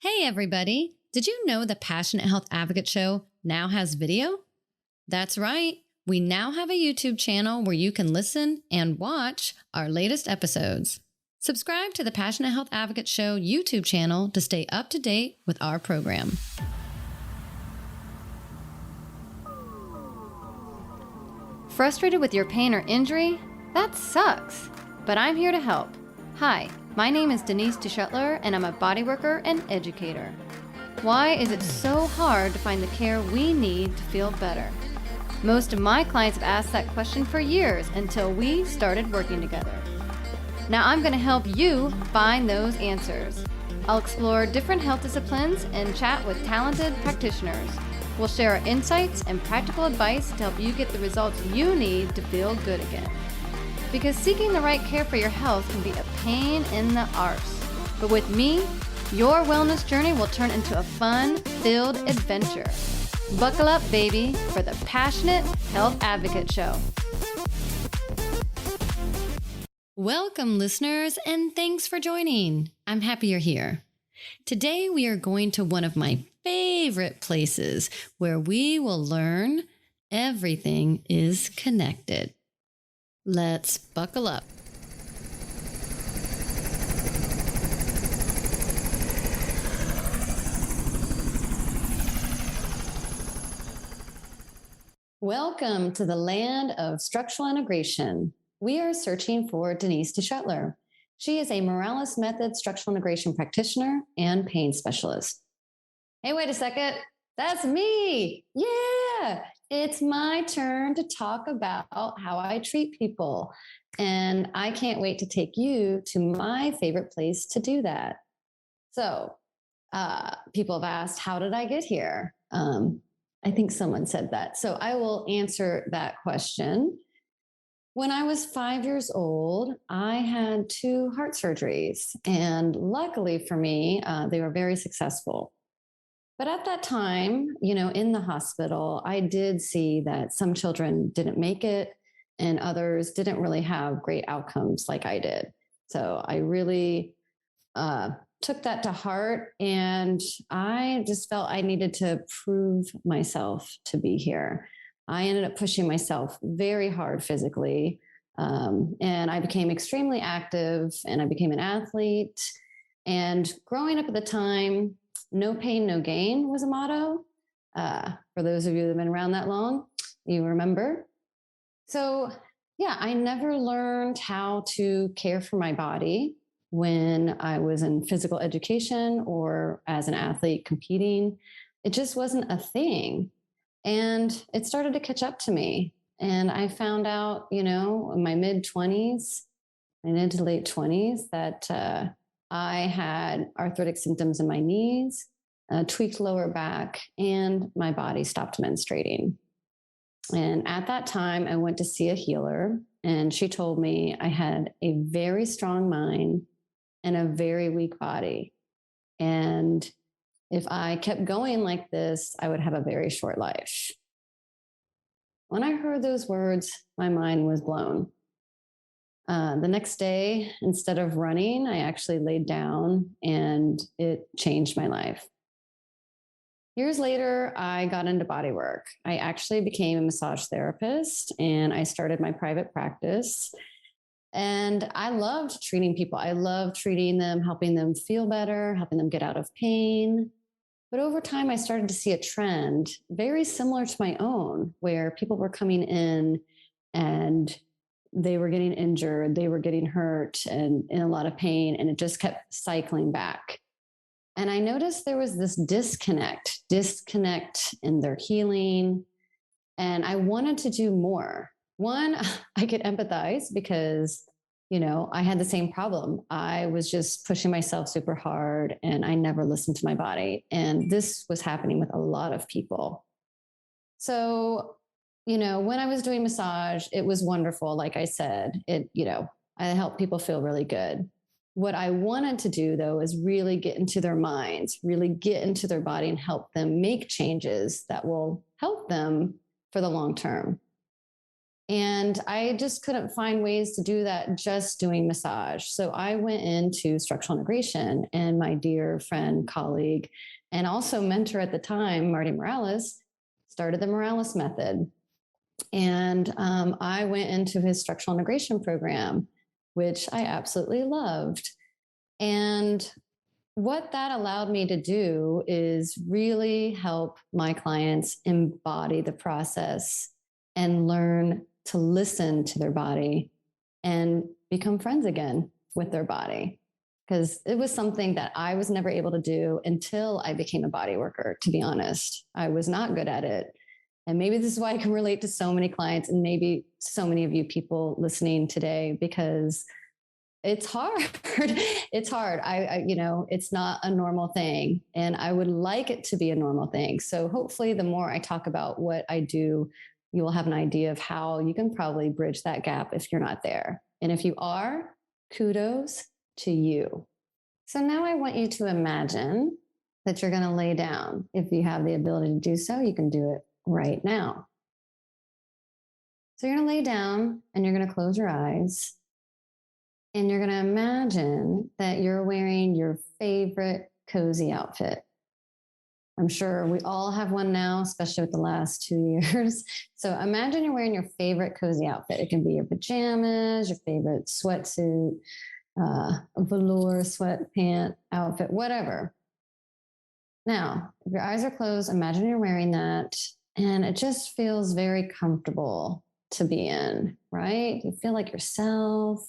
Hey everybody! Did you know the Passionate Health Advocate Show now has video? That's right. We now have a YouTube channel where you can listen and watch our latest episodes. Subscribe to the Passionate Health Advocate Show YouTube channel to stay up to date with our program. Frustrated with your pain or injury? That sucks, but I'm here to help. Hi, my name is Denise DeShetler, and I'm a bodyworker and educator. Why is it so hard to find the care we need to feel better? Most of my clients have asked that question for years until we started working together. Now I'm going to help you find those answers. I'll explore different health disciplines and chat with talented practitioners. We'll share our insights and practical advice to help you get the results you need to feel good again. Because seeking the right care for your health can be a pain in the arse. But with me, your wellness journey will turn into a fun-filled adventure. Buckle up, baby, for the Passionate Health Advocate Show. Welcome, listeners, and thanks for joining. I'm happy you're here. Today, we are going to one of my favorite places where we will learn everything is connected. Let's buckle up. Welcome to the land of structural integration. We are searching for Denise DeShetler. She is a Morales Method structural integration practitioner and pain specialist. Hey, wait a second. That's me. Yeah, it's my turn to talk about how I treat people. And I can't wait to take you to my favorite place to do that. So people have asked, how did I get here? I think someone said that. So I will answer that question. When I was 5 years old, I had 2 heart surgeries. And luckily for me, they were very successful. But at that time, in the hospital, I did see that some children didn't make it and others didn't really have great outcomes like I did. So I really took that to heart, and I just felt I needed to prove myself to be here. I ended up pushing myself very hard physically, and I became extremely active, and I became an athlete. And growing up at the time, no pain, no gain was a motto. For those of you that have been around that long, you remember. So yeah, I never learned how to care for my body when I was in physical education or as an athlete competing. It just wasn't a thing. And it started to catch up to me. And I found out, in my mid 20s, my mid to late 20s, that I had arthritic symptoms in my knees, tweaked lower back, and my body stopped menstruating. And at that time, I went to see a healer, and she told me I had a very strong mind and a very weak body. And if I kept going like this, I would have a very short life. When I heard those words, my mind was blown. The next day, instead of running, I actually laid down, and it changed my life. Years later, I got into body work. I actually became a massage therapist, and I started my private practice. And I loved treating people. I loved treating them, helping them feel better, helping them get out of pain. But over time, I started to see a trend very similar to my own, where people were coming in and they were getting injured, they were getting hurt and in a lot of pain, and it just kept cycling back. And I noticed there was this disconnect in their healing. And I wanted to do more. One, I could empathize because, I had the same problem. I was just pushing myself super hard and I never listened to my body. And this was happening with a lot of people. So, when I was doing massage, it was wonderful. Like I said, I helped people feel really good. What I wanted to do, though, is really get into their minds, really get into their body and help them make changes that will help them for the long term. And I just couldn't find ways to do that just doing massage. So I went into structural integration, and my dear friend, colleague, and also mentor at the time, Marty Morales, started the Morales method. And I went into his structural integration program, which I absolutely loved. And what that allowed me to do is really help my clients embody the process and learn to listen to their body and become friends again with their body. Because it was something that I was never able to do until I became a body worker, to be honest. I was not good at it. And maybe this is why I can relate to so many clients and maybe so many of you people listening today, because it's hard. It's hard. It's not a normal thing. And I would like it to be a normal thing. So hopefully the more I talk about what I do, you will have an idea of how you can probably bridge that gap if you're not there. And if you are, kudos to you. So now I want you to imagine that you're going to lay down. If you have the ability to do so, you can do it right now. So you're going to lay down and you're going to close your eyes. And you're going to imagine that you're wearing your favorite cozy outfit. I'm sure we all have one now, especially with the last 2 years. So imagine you're wearing your favorite cozy outfit. It can be your pajamas, your favorite sweatsuit, a velour sweatpant outfit, whatever. Now, if your eyes are closed, imagine you're wearing that, and it just feels very comfortable to be in, right? You feel like yourself.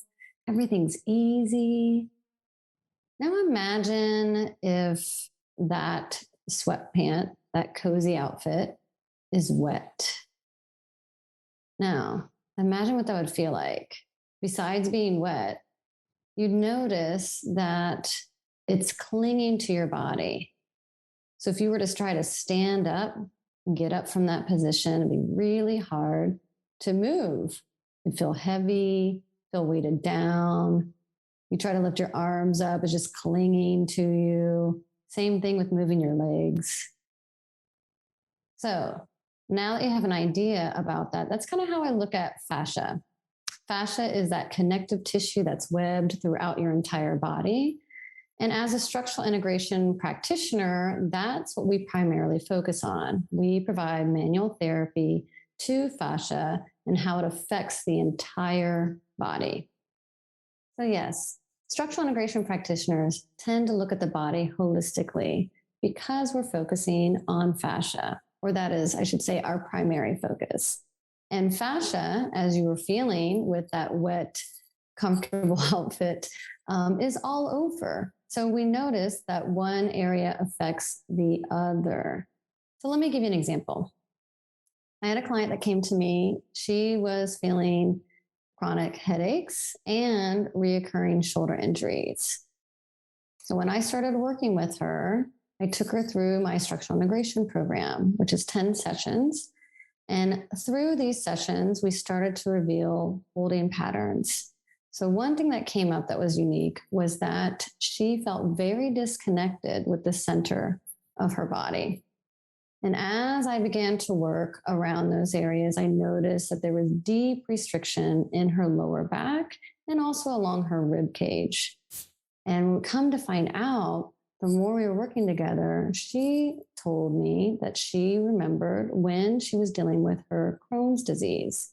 Everything's easy. Now imagine if that sweatpant, that cozy outfit is wet. Now imagine what that would feel like. Besides being wet, you'd notice that it's clinging to your body. So if you were to try to stand up, get up from that position, it'd be really hard to move. It'd feel heavy, feel weighted down. You try to lift your arms up, it's just clinging to you. Same thing with moving your legs. So now that you have an idea about that, that's kind of how I look at fascia. Fascia is that connective tissue that's webbed throughout your entire body. And as a structural integration practitioner, that's what we primarily focus on. We provide manual therapy to fascia and how it affects the entire body. So yes, structural integration practitioners tend to look at the body holistically because we're focusing on fascia, or that is, I should say, our primary focus. And fascia, as you were feeling with that wet, comfortable outfit, is all over. So we notice that one area affects the other. So let me give you an example. I had a client that came to me. She was feeling chronic headaches and reoccurring shoulder injuries. So when I started working with her, I took her through my structural integration program, which is 10 sessions. And through these sessions, we started to reveal holding patterns. So one thing that came up that was unique was that she felt very disconnected with the center of her body. And as I began to work around those areas, I noticed that there was deep restriction in her lower back and also along her rib cage. And come to find out, the more we were working together, she told me that she remembered when she was dealing with her Crohn's disease.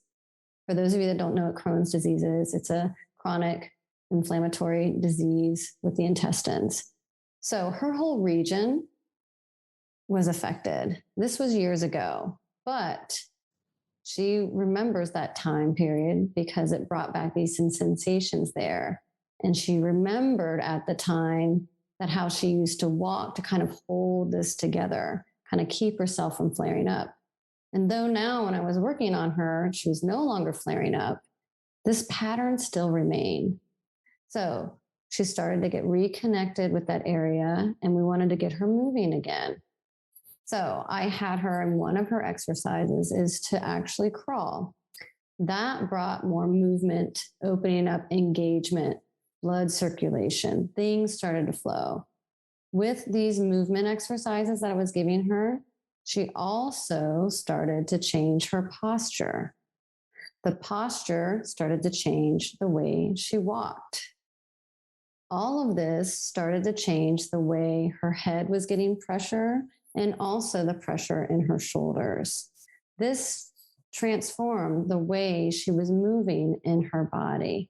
For those of you that don't know what Crohn's disease is, it's a chronic inflammatory disease with the intestines. So her whole region was affected. This was years ago, but she remembers that time period because it brought back these sensations there. And she remembered at the time that how she used to walk to kind of hold this together, kind of keep herself from flaring up. And though now when I was working on her, she was no longer flaring up, this pattern still remained. So she started to get reconnected with that area, and we wanted to get her moving again. So I had her, and one of her exercises is to actually crawl. That brought more movement, opening up engagement, blood circulation. Things started to flow. With these movement exercises that I was giving her, she also started to change her posture. The posture started to change the way she walked. All of this started to change the way her head was getting pressure and also the pressure in her shoulders. This transformed the way she was moving in her body.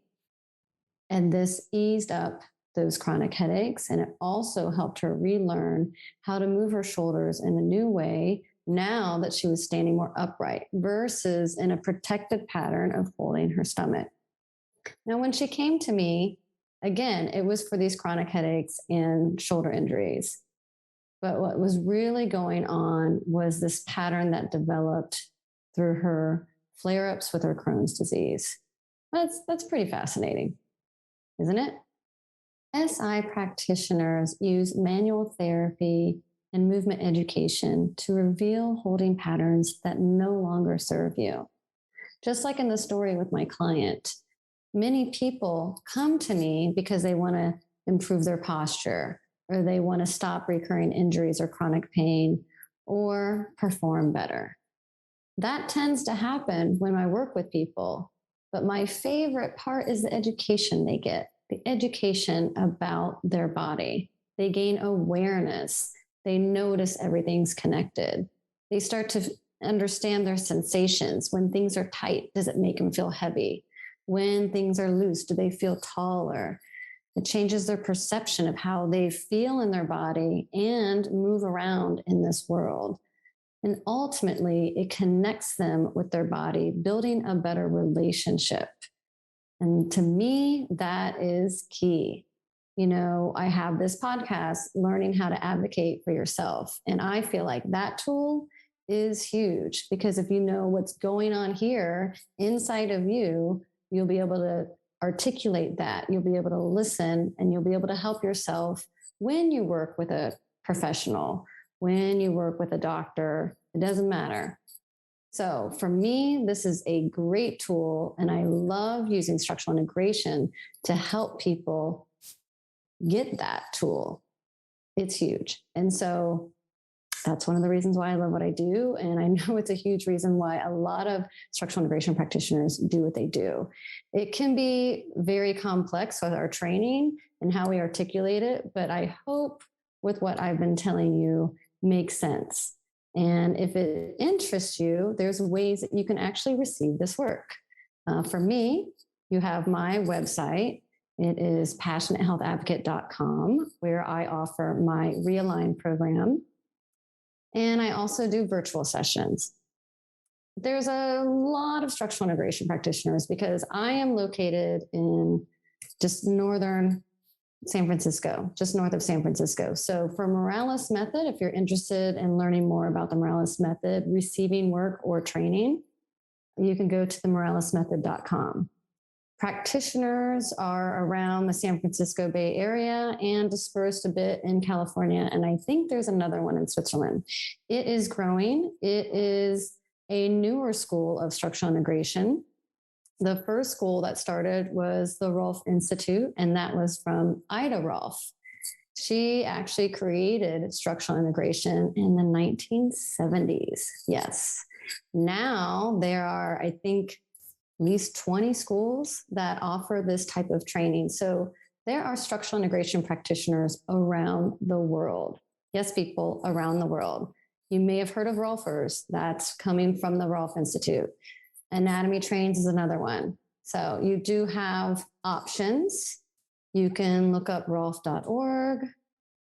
And this eased up those chronic headaches. And it also helped her relearn how to move her shoulders in a new way now that she was standing more upright versus in a protected pattern of holding her stomach. Now, when she came to me, again, it was for these chronic headaches and shoulder injuries. But what was really going on was this pattern that developed through her flare ups with her Crohn's disease. That's pretty fascinating, isn't it? SI practitioners use manual therapy and movement education to reveal holding patterns that no longer serve you. Just like in the story with my client, many people come to me because they want to improve their posture, or they want to stop recurring injuries or chronic pain, or perform better. That tends to happen when I work with people. But my favorite part is the education they get, the education about their body. They gain awareness. They notice everything's connected. They start to understand their sensations. When things are tight, does it make them feel heavy? When things are loose, do they feel taller? It changes their perception of how they feel in their body and move around in this world. And ultimately, it connects them with their body, building a better relationship. And to me, that is key. You know, I have this podcast, Learning How to Advocate for Yourself. And I feel like that tool is huge, because if you know what's going on here inside of you, you'll be able to articulate that. You'll be able to listen, and you'll be able to help yourself when you work with a professional, when you work with a doctor. It doesn't matter. So for me, this is a great tool, and I love using structural integration to help people get that tool. It's huge. And so that's one of the reasons why I love what I do. And I know it's a huge reason why a lot of structural integration practitioners do what they do. It can be very complex with our training and how we articulate it, but I hope with what I've been telling you makes sense. And if it interests you, there's ways that you can actually receive this work. For me, you have my website. It is passionatehealthadvocate.com, where I offer my Realign program. And I also do virtual sessions. There's a lot of structural integration practitioners because I am located in just northern San Francisco, just north of San Francisco. So for Morales Method, if you're interested in learning more about the Morales Method, receiving work or training, you can go to themoralesmethod.com. Practitioners are around the San Francisco Bay Area and dispersed a bit in California. And I think there's another one in Switzerland. It is growing. It is a newer school of structural integration. The first school that started was the Rolf Institute, and that was from Ida Rolf. She actually created structural integration in the 1970s. Yes. Now there are, I think, at least 20 schools that offer this type of training. So there are structural integration practitioners around the world. Yes, people around the world. You may have heard of Rolfers. That's coming from the Rolf Institute. Anatomy Trains is another one. So you do have options. You can look up rolf.org.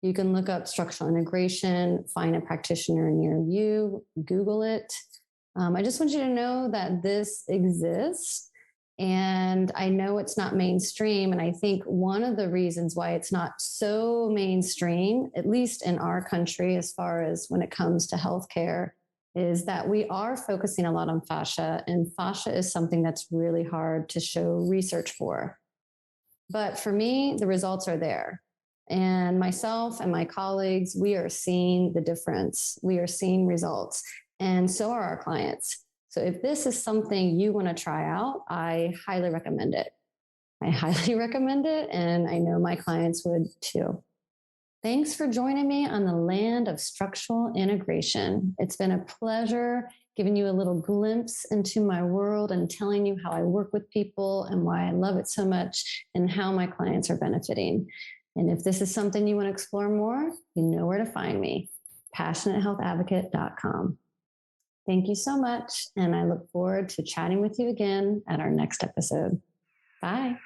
You can look up structural integration, find a practitioner near you, Google it. I just want you to know that this exists. And I know it's not mainstream. And I think one of the reasons why it's not so mainstream, at least in our country, as far as when it comes to healthcare, is that we are focusing a lot on fascia, and fascia is something that's really hard to show research for. But for me, the results are there. And myself and my colleagues, we are seeing the difference. We are seeing results, and so are our clients. So if this is something you want to try out, I highly recommend it. I highly recommend it, and I know my clients would too. Thanks for joining me on the land of structural integration. It's been a pleasure giving you a little glimpse into my world and telling you how I work with people and why I love it so much and how my clients are benefiting. And if this is something you want to explore more, you know where to find me, passionatehealthadvocate.com. Thank you so much. And I look forward to chatting with you again at our next episode. Bye.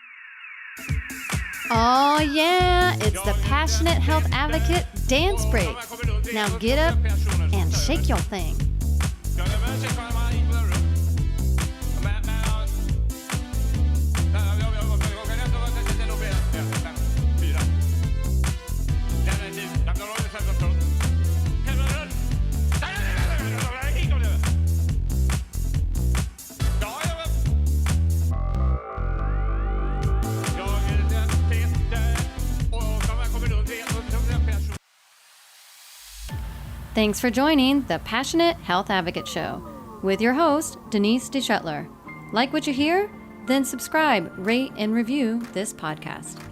Oh, yeah, it's the Passionate Health Advocate dance break. Now get up and shake your thing. Thanks for joining the Passionate Health Advocate Show with your host, Denise DeShetler. Like what you hear? Then subscribe, rate, and review this podcast.